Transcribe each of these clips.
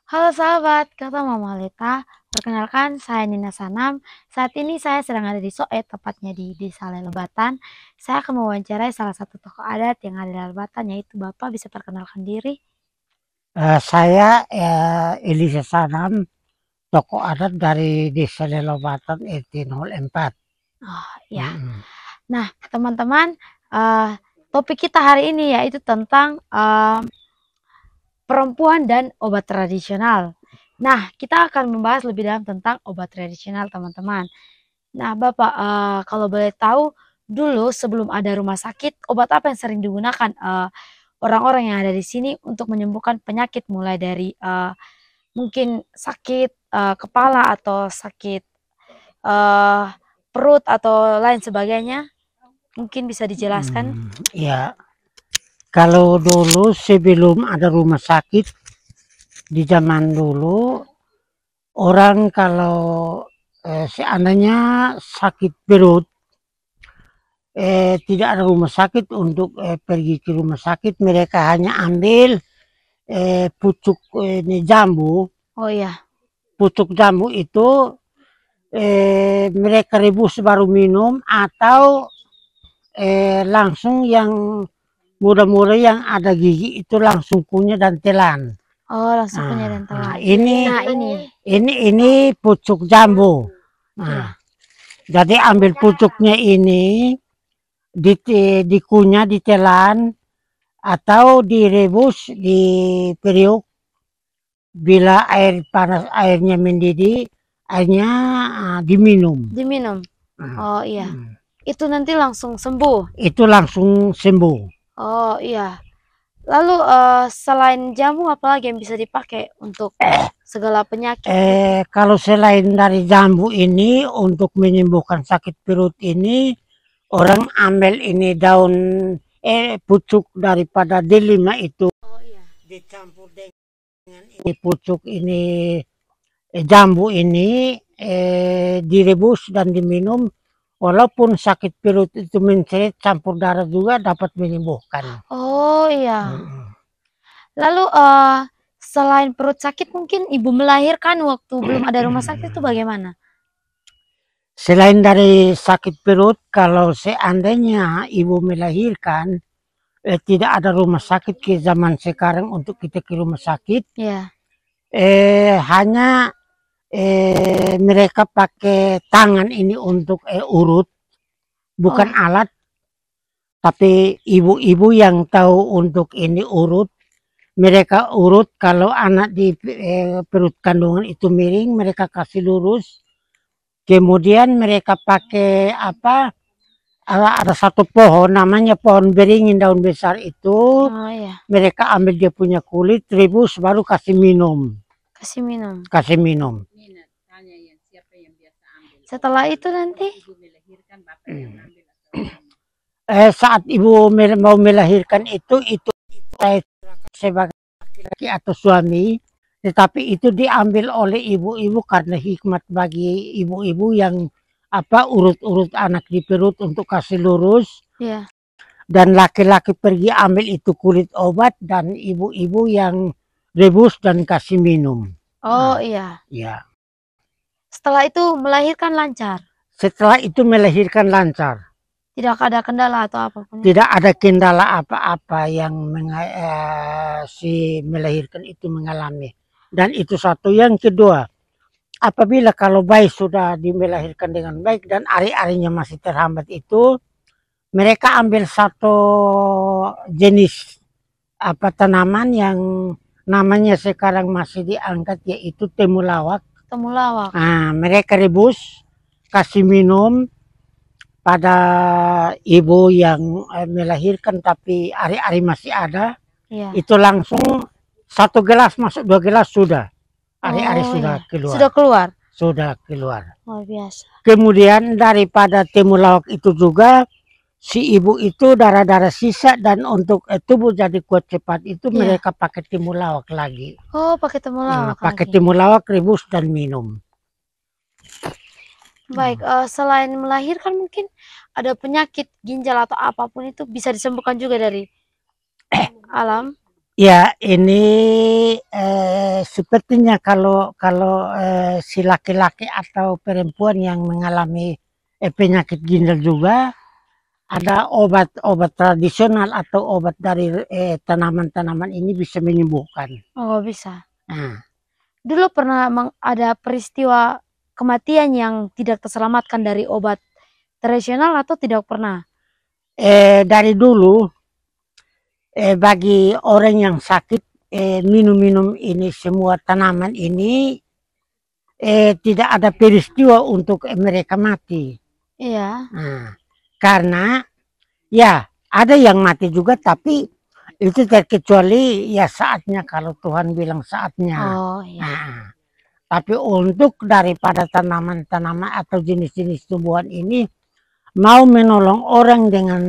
Halo sahabat, kata Mama Leta. Perkenalkan, saya Nina Sanam. Saat ini saya sedang ada di Soe, tepatnya di Desa Lelebatan. Saya akan mewawancarai salah satu tokoh adat yang ada di Lelebatan, yaitu Bapak bisa perkenalkan diri. Saya Elisa Sanam, tokoh adat dari Desa Lelobatan RT 04. Oh ya, Mm-mm. nah teman-teman, eh, topik kita hari ini yaitu tentang perempuan dan obat tradisional. Nah, kita akan membahas lebih dalam tentang obat tradisional, teman-teman. Nah, Bapak, kalau boleh tahu, dulu sebelum ada rumah sakit, obat apa yang sering digunakan orang-orang yang ada di sini untuk menyembuhkan penyakit, mulai dari mungkin sakit kepala atau sakit eh, perut atau lain sebagainya? Mungkin bisa dijelaskan? Ya, kalau dulu sebelum ada rumah sakit di zaman dulu, orang kalau seandainya sakit perut, tidak ada rumah sakit untuk pergi ke rumah sakit, mereka hanya ambil pucuk ini jambu, Oh iya. pucuk jambu itu mereka rebus baru minum atau langsung yang muda-muda yang ada gigi itu langsung kunyah dan telan. Oh, langsung punya dan Nah, telan. ini Nah, ini. ini pucuk jambu. Nah, Iya. jadi ambil pucuknya ini di, dikunyah, ditelan atau direbus di periuk. Bila air panas airnya mendidih, airnya diminum. Diminum. Nah, Oh iya. Itu nanti langsung sembuh. itu langsung sembuh. Oh iya. Lalu selain jamu apalagi yang bisa dipakai untuk segala penyakit? Kalau selain dari jambu ini untuk menyembuhkan sakit perut ini, orang ambil ini daun pucuk daripada delima itu Oh iya. dicampur dengan ini pucuk ini jambu ini direbus dan diminum. Walaupun sakit perut itu mencret campur darah juga dapat menyembuhkan. Oh iya. Mm. Lalu selain perut sakit mungkin ibu melahirkan waktu belum ada rumah sakit itu bagaimana? Selain dari sakit perut, kalau seandainya ibu melahirkan, tidak ada rumah sakit ke zaman sekarang untuk kita ke rumah sakit. Iya. Hanya mereka pakai tangan ini untuk urut, bukan Oh. alat, tapi ibu-ibu yang tahu untuk ini urut. Mereka urut kalau anak di perut kandungan itu miring, mereka kasih lurus. Kemudian mereka pakai apa? Ada satu pohon namanya pohon beringin daun besar itu. Oh iya. Mereka ambil dia punya kulit, rebus baru kasih minum. Kasih minum. Kasih minum. Setelah itu nanti Saat ibu mau melahirkan itu saya sebagai laki atau suami, tetapi itu diambil oleh ibu-ibu karena hikmat bagi ibu-ibu yang apa urut-urut anak di perut untuk kasih lurus. ya. Dan laki-laki pergi ambil itu kulit obat dan ibu-ibu yang rebus dan kasih minum. Oh iya. Ya. Setelah itu melahirkan lancar. Setelah itu melahirkan lancar. Tidak ada kendala atau apapun. Tidak ada kendala apa-apa yang si melahirkan itu mengalami. Dan itu satu. Yang kedua, apabila kalau bayi sudah dimelahirkan dengan baik dan ari-arinya masih terhambat itu, mereka ambil satu jenis apa tanaman yang namanya sekarang masih diangkat yaitu temulawak. Temulawak. Nah, mereka rebus, kasih minum pada ibu yang melahirkan tapi ari-ari masih ada. Iya. Itu langsung satu gelas masuk 2 gelas sudah. Ari-ari Oh sudah iya. keluar. Sudah keluar. Sudah keluar. Luar biasa. Kemudian daripada temulawak itu juga si ibu itu darah-darah sisa dan untuk tubuh jadi kuat cepat itu Iya. mereka pakai temulawak lagi. Oh, pakai temulawak Pakai lagi. temulawak rebus dan minum. Baik, selain melahirkan mungkin ada penyakit ginjal atau apapun itu bisa disembuhkan juga dari alam. Ya, ini sepertinya kalau si laki-laki atau perempuan yang mengalami penyakit ginjal juga ada obat-obat tradisional atau obat dari tanaman-tanaman ini bisa menyembuhkan. Oh, bisa. Nah, Dulu pernah ada peristiwa kematian yang tidak terselamatkan dari obat tradisional atau tidak pernah? dari dulu bagi orang yang sakit minum-minum ini semua tanaman ini tidak ada peristiwa untuk mereka mati. Iya. Nah, karena ya ada yang mati juga tapi itu terkecuali ya saatnya kalau Tuhan bilang saatnya. Oh, iya. Nah, tapi untuk daripada tanaman-tanaman atau jenis-jenis tumbuhan ini mau menolong orang dengan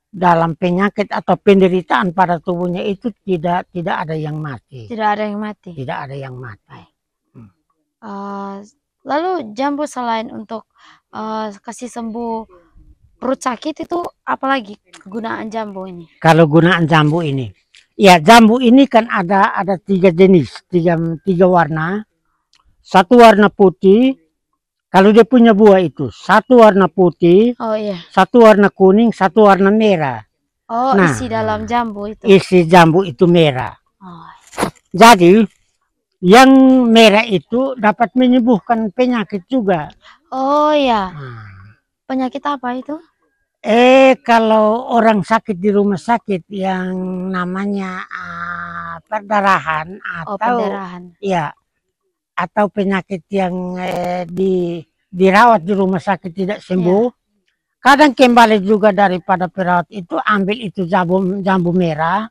dalam penyakit atau penderitaan pada tubuhnya itu tidak ada yang mati. Tidak ada yang mati. Tidak ada yang mati. Lalu jambu selain untuk kasih sembuh perut sakit itu apalagi kegunaan jambu ini? Kalau gunaan jambu ini, ya jambu ini kan ada 3 jenis, tiga warna. Satu warna putih, kalau dia punya buah itu, satu warna putih, Oh iya. satu warna kuning, satu warna merah. Oh, Nah, isi dalam jambu itu. isi jambu itu merah. Oh. Jadi yang merah itu dapat menyembuhkan penyakit juga. Oh ya, Nah, penyakit apa itu? kalau orang sakit di rumah sakit yang namanya perdarahan Oh, atau pendarahan. ya atau penyakit yang dirawat di rumah sakit tidak sembuh, kadang kembali juga daripada perawat itu ambil itu jambu merah,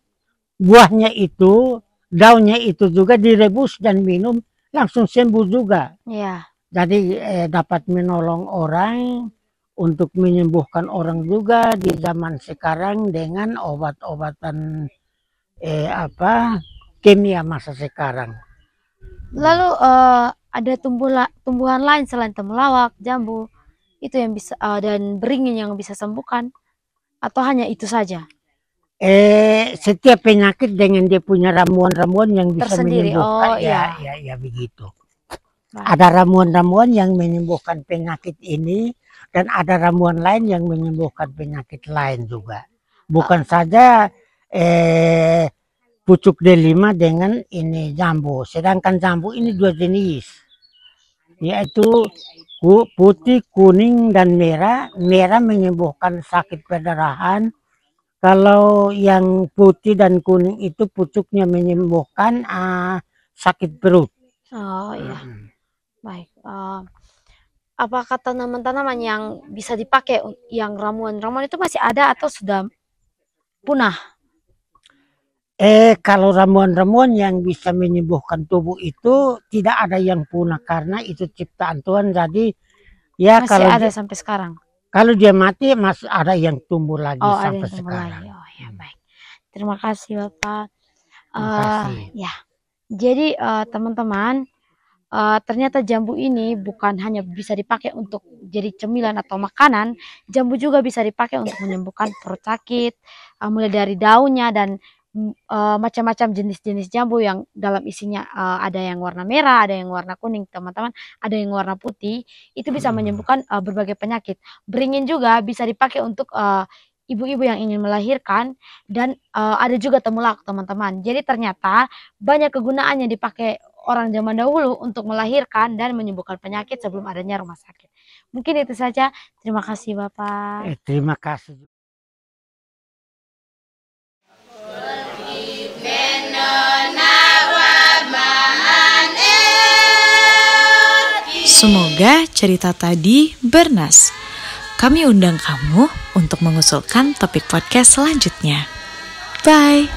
buahnya itu, daunnya itu juga direbus dan minum langsung sembuh juga. Iya. Jadi dapat menolong orang untuk menyembuhkan orang juga di zaman sekarang dengan obat-obatan kimia masa sekarang. Lalu ada tumbuhan lain selain temulawak, jambu itu yang bisa dan beringin yang bisa sembuhkan atau hanya itu saja? Setiap penyakit dengan dia punya ramuan-ramuan yang bisa Tersendiri. menyembuhkan. Oh iya. Ya begitu. Baik. Ada ramuan-ramuan yang menyembuhkan penyakit ini dan ada ramuan lain yang menyembuhkan penyakit lain juga. Bukan saja pucuk delima dengan ini jambu. Sedangkan jambu ini 2 jenis, yaitu putih, kuning, dan merah. Merah menyembuhkan sakit perdarahan. Kalau yang putih dan kuning itu pucuknya menyembuhkan sakit perut. Oh iya. Baik. Apakah tanaman-tanaman yang bisa dipakai yang ramuan-ramuan itu masih ada atau sudah punah? Kalau ramuan-ramuan yang bisa menyembuhkan tubuh itu tidak ada yang punah karena itu ciptaan Tuhan. Jadi ya Masih kalau ada sampai sekarang. kalau dia mati masih ada yang tumbuh lagi Oh, ada sampai yang tumbuh sekarang. lagi. Oh ya, baik. Terima kasih Bapak. Terima kasih. Ya. Jadi teman-teman, ternyata jambu ini bukan hanya bisa dipakai untuk jadi cemilan atau makanan, jambu juga bisa dipakai untuk menyembuhkan perut sakit, mulai dari daunnya dan macam-macam jenis-jenis jambu yang dalam isinya ada yang warna merah, ada yang warna kuning, teman-teman, ada yang warna putih, itu bisa menyembuhkan berbagai penyakit. Beringin juga bisa dipakai untuk ibu-ibu yang ingin melahirkan dan ada juga temulawak, teman-teman. Jadi ternyata banyak kegunaan yang dipakai orang zaman dahulu untuk melahirkan dan menyembuhkan penyakit sebelum adanya rumah sakit. Mungkin itu saja. Terima kasih Bapak. Terima kasih. Semoga cerita tadi bernas. Kami undang kamu untuk mengusulkan topik podcast selanjutnya. Bye.